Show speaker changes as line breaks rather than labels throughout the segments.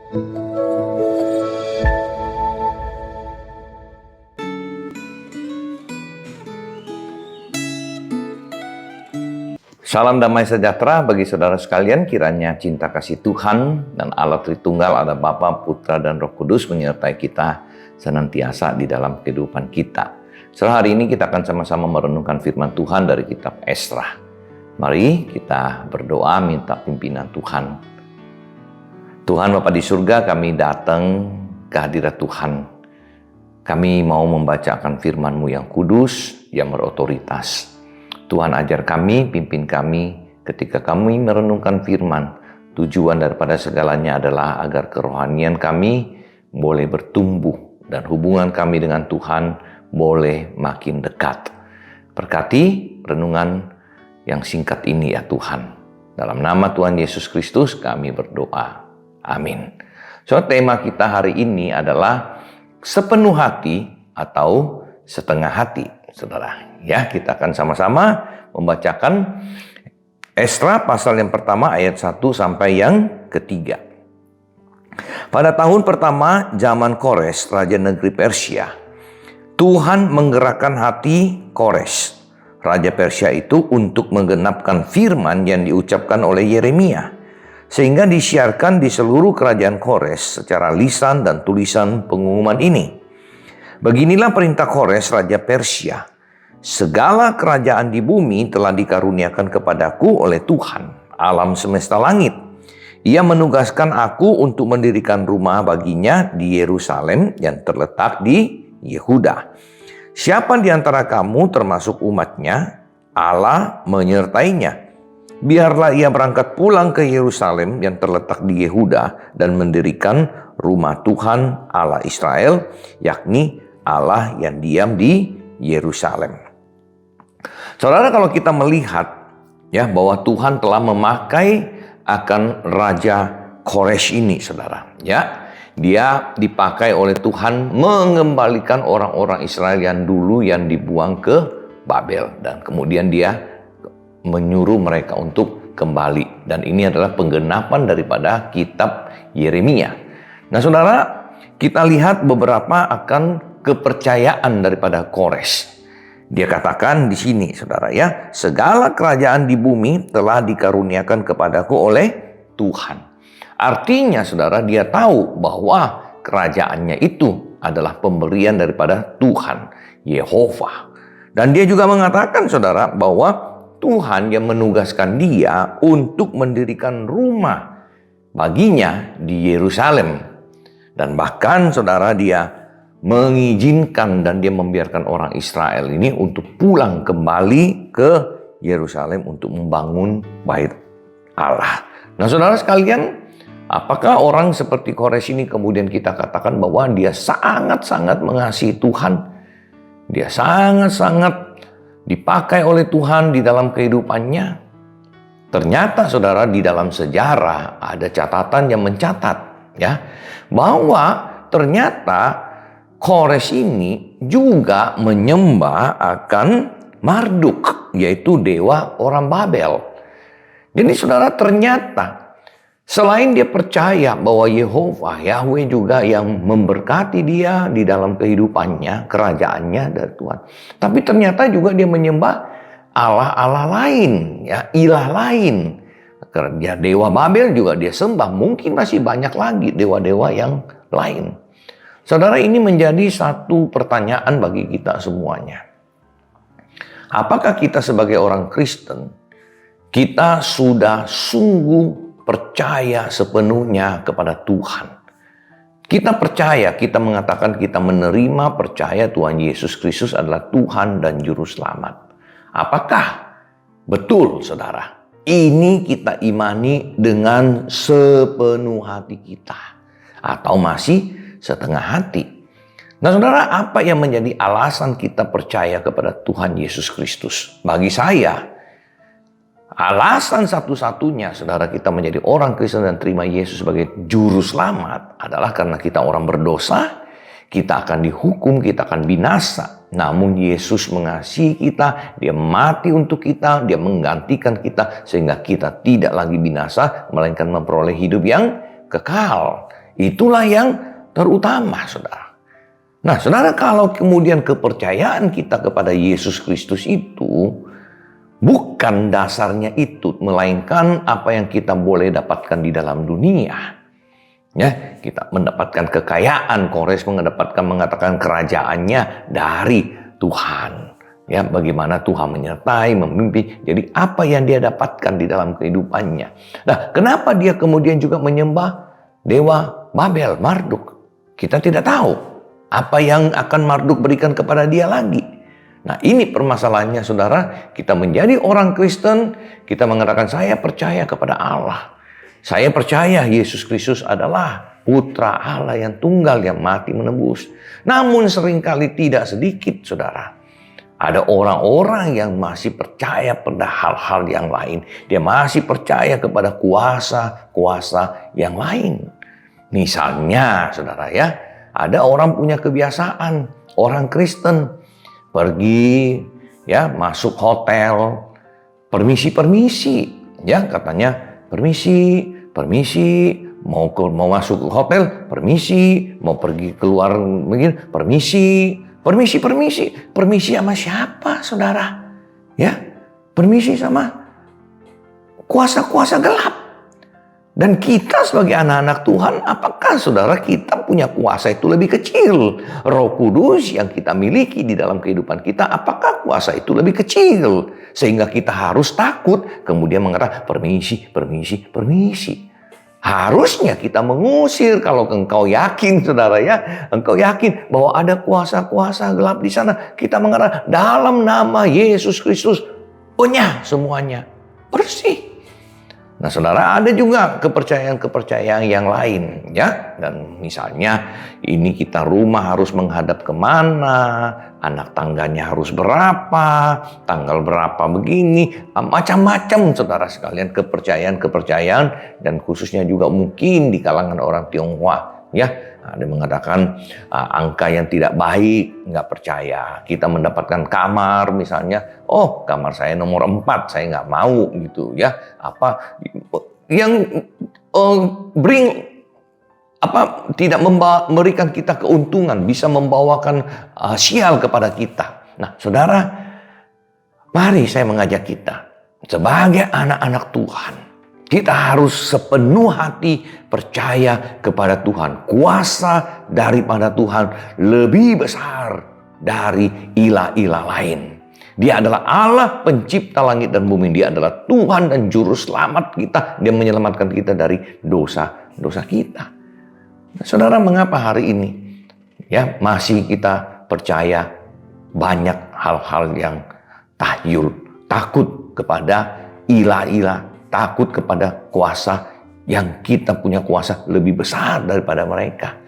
Salam damai sejahtera bagi saudara sekalian, kiranya cinta kasih Tuhan dan Allah Tritunggal, ada Bapa, Putra, dan Roh Kudus menyertai kita senantiasa di dalam kehidupan kita. Setelah hari ini kita akan sama-sama merenungkan firman Tuhan dari kitab Esra. Mari kita berdoa minta pimpinan Tuhan. Tuhan Bapa di surga, kami datang ke hadirat Tuhan. Kami mau membacakan firman-Mu yang kudus, yang berotoritas. Tuhan ajar kami, pimpin kami ketika kami merenungkan firman. Tujuan daripada segalanya adalah agar kerohanian kami boleh bertumbuh dan hubungan kami dengan Tuhan boleh makin dekat. Berkati renungan yang singkat ini ya Tuhan. Dalam nama Tuhan Yesus Kristus kami berdoa. Amin. So, tema kita hari ini adalah sepenuh hati atau setengah hati, saudara. Ya, kita akan sama-sama membacakan Esra pasal yang pertama ayat 1 sampai yang ketiga. Pada tahun pertama zaman Kores, raja negeri Persia, Tuhan menggerakkan hati Kores, raja Persia itu, untuk menggenapkan firman yang diucapkan oleh Yeremia, sehingga disiarkan di seluruh kerajaan Kores secara lisan dan tulisan pengumuman ini. Beginilah perintah Kores, raja Persia. Segala kerajaan di bumi telah dikaruniakan kepadaku oleh Tuhan, alam semesta langit. Ia menugaskan aku untuk mendirikan rumah baginya di Yerusalem yang terletak di Yehuda. Siapa di antara kamu termasuk umatnya, Allah menyertainya. Biarlah ia berangkat pulang ke Yerusalem yang terletak di Yehuda dan mendirikan rumah Tuhan Allah Israel, yakni Allah yang diam di Yerusalem. Saudara, kalau kita melihat ya bahwa Tuhan telah memakai akan raja Kores ini, saudara, ya, dia dipakai oleh Tuhan mengembalikan orang-orang Israel yang dulu yang dibuang ke Babel, dan kemudian dia menyuruh mereka untuk kembali, dan ini adalah penggenapan daripada kitab Yeremia. Nah, saudara, kita lihat beberapa akan kepercayaan daripada Kores. Dia katakan di sini, saudara, ya, segala kerajaan di bumi telah dikaruniakan kepadaku oleh Tuhan. Artinya, saudara, dia tahu bahwa kerajaannya itu adalah pemberian daripada Tuhan, Yehova. Dan dia juga mengatakan, saudara, bahwa Tuhan yang menugaskan dia untuk mendirikan rumah baginya di Yerusalem. Dan bahkan, saudara, dia mengizinkan dan dia membiarkan orang Israel ini untuk pulang kembali ke Yerusalem untuk membangun bait Allah. Nah, saudara sekalian, apakah orang seperti Kores ini kemudian kita katakan bahwa dia sangat-sangat mengasihi Tuhan? Dia sangat-sangat dipakai oleh Tuhan di dalam kehidupannya? Ternyata, saudara, di dalam sejarah ada catatan yang mencatat ya bahwa ternyata Kores ini juga menyembah akan Marduk, yaitu dewa orang Babel. Jadi, saudara, ternyata selain dia percaya bahwa Yehova, Yahweh juga yang memberkati dia di dalam kehidupannya, kerajaannya dari Tuhan, tapi ternyata juga dia menyembah Allah-Allah lain, ya, ilah lain. Karena dewa Babel juga dia sembah, mungkin masih banyak lagi dewa-dewa yang lain. Saudara, ini menjadi satu pertanyaan bagi kita semuanya. Apakah kita sebagai orang Kristen, kita sudah sungguh percaya sepenuhnya kepada Tuhan? Kita percaya, kita mengatakan kita menerima, percaya Tuhan Yesus Kristus adalah Tuhan dan Juru Selamat. Apakah betul, saudara? Ini kita imani dengan sepenuh hati kita, atau masih setengah hati? Nah, saudara, apa yang menjadi alasan kita percaya kepada Tuhan Yesus Kristus? Bagi saya, alasan satu-satunya, saudara, kita menjadi orang Kristen dan terima Yesus sebagai Juru Selamat adalah karena kita orang berdosa, kita akan dihukum, kita akan binasa. Namun Yesus mengasihi kita, dia mati untuk kita, dia menggantikan kita sehingga kita tidak lagi binasa, melainkan memperoleh hidup yang kekal. Itulah yang terutama, saudara. Nah, saudara, kalau kemudian kepercayaan kita kepada Yesus Kristus itu bukan dasarnya itu, melainkan apa yang kita boleh dapatkan di dalam dunia. Ya, kita mendapatkan kekayaan, Kores mengatakan kerajaannya dari Tuhan. Ya, bagaimana Tuhan menyertai, memimpin. Jadi apa yang dia dapatkan di dalam kehidupannya. Nah, kenapa dia kemudian juga menyembah dewa Babel, Marduk? Kita tidak tahu apa yang akan Marduk berikan kepada dia lagi. Nah, ini permasalahannya, saudara. Kita menjadi orang Kristen, kita mengatakan saya percaya kepada Allah. Saya percaya Yesus Kristus adalah Putra Allah yang tunggal yang mati menebus. Namun seringkali tidak sedikit, saudara. Ada orang-orang yang masih percaya pada hal-hal yang lain. Dia masih percaya kepada kuasa-kuasa yang lain. Misalnya, saudara ya, ada orang punya kebiasaan, orang Kristen pergi ya masuk hotel, permisi, ya katanya permisi, mau masuk ke hotel, permisi, mau pergi keluar begini, permisi sama siapa, saudara? Ya, permisi sama kuasa-kuasa gelap. Dan kita sebagai anak-anak Tuhan, apakah saudara kita punya kuasa itu lebih kecil? Roh Kudus yang kita miliki di dalam kehidupan kita, apakah kuasa itu lebih kecil? Sehingga kita harus takut, kemudian mengatakan permisi. Harusnya kita mengusir. Kalau engkau yakin, saudara ya, engkau yakin bahwa ada kuasa-kuasa gelap di sana, kita mengatakan dalam nama Yesus Kristus, punya semuanya bersih. Nah, saudara, ada juga kepercayaan-kepercayaan yang lain, ya. Dan misalnya, ini kita rumah harus menghadap kemana, anak tangganya harus berapa, tanggal berapa begini, macam-macam, saudara sekalian, kepercayaan-kepercayaan, dan khususnya juga mungkin di kalangan orang Tionghoa, ya. Ada mengatakan angka yang tidak baik, nggak percaya. Kita mendapatkan kamar misalnya, oh kamar saya nomor 4, saya nggak mau gitu ya. Apa yang tidak memberikan kita keuntungan, bisa membawakan sial kepada kita. Nah, saudara, mari saya mengajak kita sebagai anak-anak Tuhan. Kita harus sepenuh hati percaya kepada Tuhan. Kuasa daripada Tuhan lebih besar dari ilah-ilah lain. Dia adalah Allah pencipta langit dan bumi. Dia adalah Tuhan dan juru selamat kita. Dia menyelamatkan kita dari dosa-dosa kita. Nah, saudara, mengapa hari ini ya masih kita percaya banyak hal-hal yang tahyul, takut kepada ilah-ilah, takut kepada kuasa yang kita punya kuasa lebih besar daripada mereka.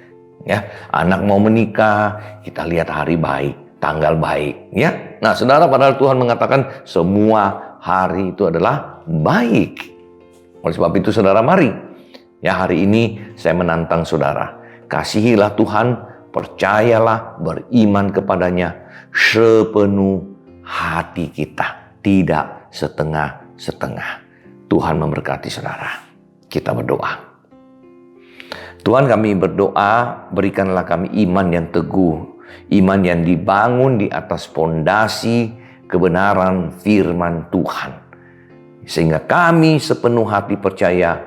Ya, anak mau menikah, kita lihat hari baik, tanggal baik, ya. Nah, saudara, padahal Tuhan mengatakan semua hari itu adalah baik. Oleh sebab itu, saudara, mari ya hari ini saya menantang saudara, kasihilah Tuhan, percayalah, beriman kepadanya sepenuh hati kita, tidak setengah-setengah. Tuhan memberkati saudara. Kita berdoa. Tuhan, kami berdoa, berikanlah kami iman yang teguh, iman yang dibangun di atas fondasi kebenaran firman Tuhan. Sehingga kami sepenuh hati percaya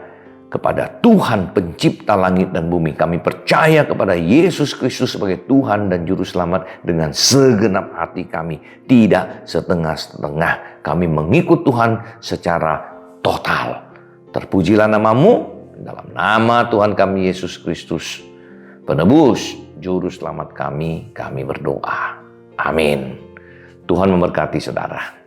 kepada Tuhan pencipta langit dan bumi. Kami percaya kepada Yesus Kristus sebagai Tuhan dan Juru Selamat dengan segenap hati kami. Tidak setengah-setengah. Kami mengikut Tuhan secara total. Terpujilah namamu, dalam nama Tuhan kami Yesus Kristus, penebus, Juru Selamat kami berdoa. Amin. Tuhan memberkati saudara.